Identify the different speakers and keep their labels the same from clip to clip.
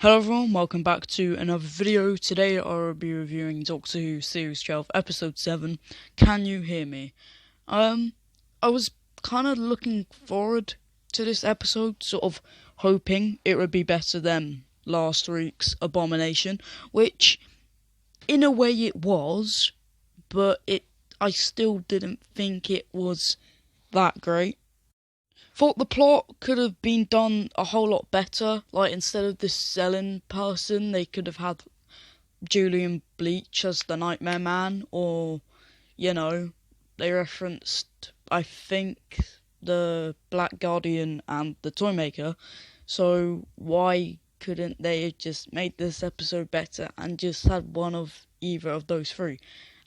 Speaker 1: Hello everyone, welcome back to another video. Today I'll be reviewing Doctor Who Series 12, Episode 7, Can You Hear Me? I was kind of looking forward to this episode, sort of hoping it would be better than last week's Abomination, which in a way it was, but I still didn't think it was that great. Thought the plot could have been done a whole lot better. Like, instead of this Selin person, they could have had Julian Bleach as the Nightmare Man, or, they referenced, I think, the Black Guardian and the Toymaker. So why couldn't they have just made this episode better and just had one of either of those three?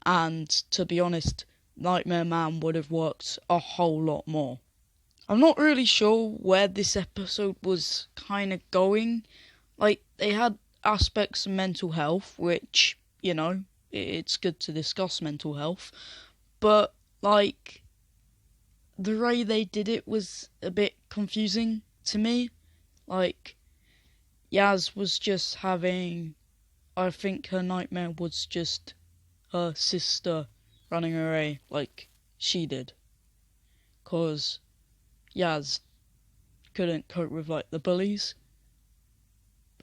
Speaker 1: And to be honest, Nightmare Man would have worked a whole lot more. I'm not really sure where this episode was kind of going. Like, they had aspects of mental health, which, it's good to discuss mental health. But, like, the way they did it was a bit confusing to me. Like, Yaz was just having, I think her nightmare was just her sister running away like she did. 'Cause Yaz couldn't cope with, the bullies.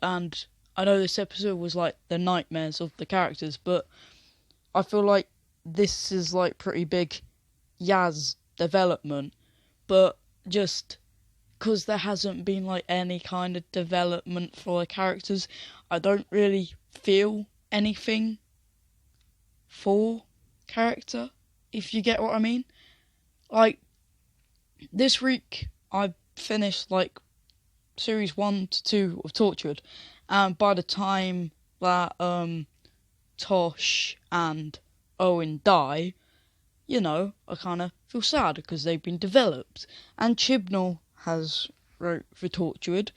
Speaker 1: And I know this episode was, the nightmares of the characters, but I feel like this is, pretty big Yaz development. But just because there hasn't been, any kind of development for the characters, I don't really feel anything for character, if you get what I mean. This week, I finished, series 1 to 2 of Tortured, and by the time that, Tosh and Owen die, I kind of feel sad because they've been developed. And Chibnall has wrote for Tortured,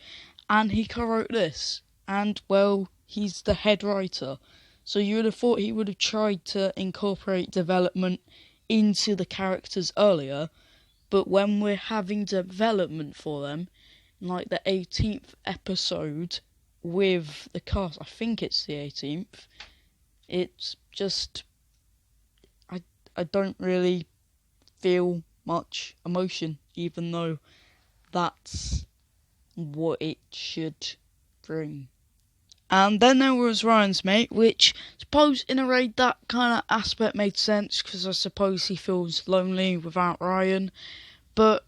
Speaker 1: and he co-wrote this, and, well, he's the head writer, so you would have thought he would have tried to incorporate development into the characters earlier. But when we're having development for them, like the 18th episode with the cast, I think it's the 18th, it's just, I don't really feel much emotion, even though that's what it should bring. And then there was Ryan's mate, which I suppose in a way that kind of aspect made sense, because I suppose he feels lonely without Ryan. But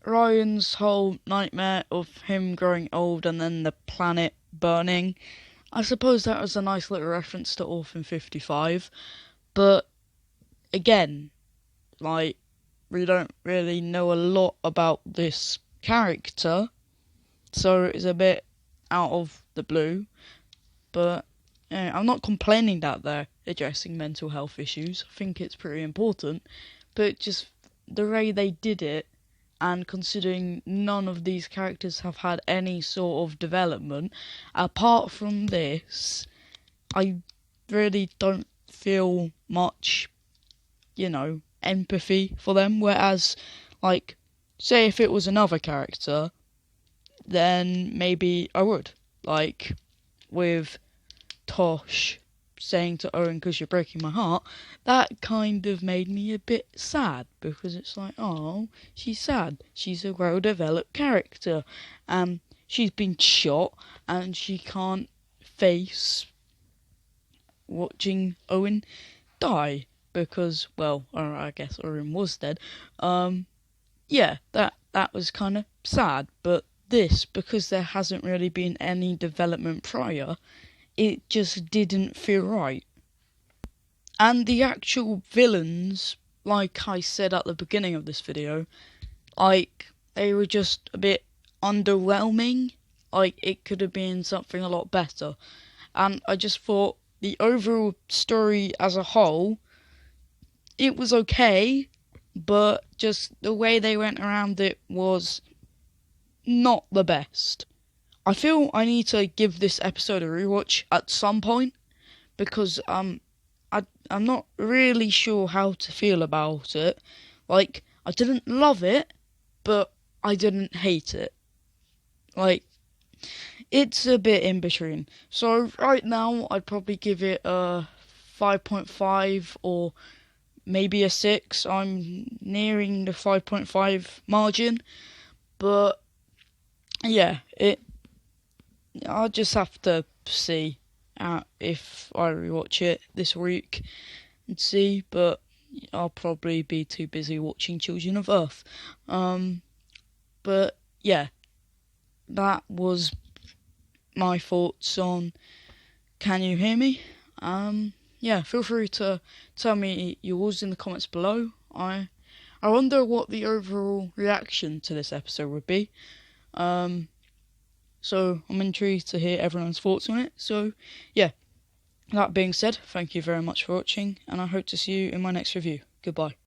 Speaker 1: Ryan's whole nightmare of him growing old and then the planet burning, I suppose that was a nice little reference to Orphan 55. But again, we don't really know a lot about this character, so it's a bit out of the blue. But I'm not complaining that they're addressing mental health issues. I think it's pretty important. But just the way they did it, and considering none of these characters have had any sort of development, apart from this, I really don't feel much, empathy for them. Whereas, say if it was another character, then maybe I would. With Tosh saying to Owen, "'Cause you're breaking my heart," that kind of made me a bit sad, because it's oh, she's sad. She's a well-developed character. She's been shot, and she can't face watching Owen die, because, well, I guess Owen was dead. Yeah, that was kind of sad, but this, because there hasn't really been any development prior, it just didn't feel right. And the actual villains, like I said at the beginning of this video, they were just a bit underwhelming. It could have been something a lot better. And I just thought the overall story as a whole, it was okay, but just the way they went around it was not the best. I feel I need to give this episode a rewatch at some point, because I'm not really sure how to feel about it. I didn't love it, but I didn't hate it. It's a bit in between. So right now, I'd probably give it a 5.5 or maybe a 6. I'm nearing the 5.5 margin, but yeah, I'll just have to see if I rewatch it this week and see, but I'll probably be too busy watching Children of Earth. But yeah, that was my thoughts on Can You Hear Me? Yeah, feel free to tell me yours in the comments below. I wonder what the overall reaction to this episode would be. So I'm intrigued to hear everyone's thoughts on it. So yeah, that being said, thank you very much for watching, and I hope to see you in my next review. Goodbye.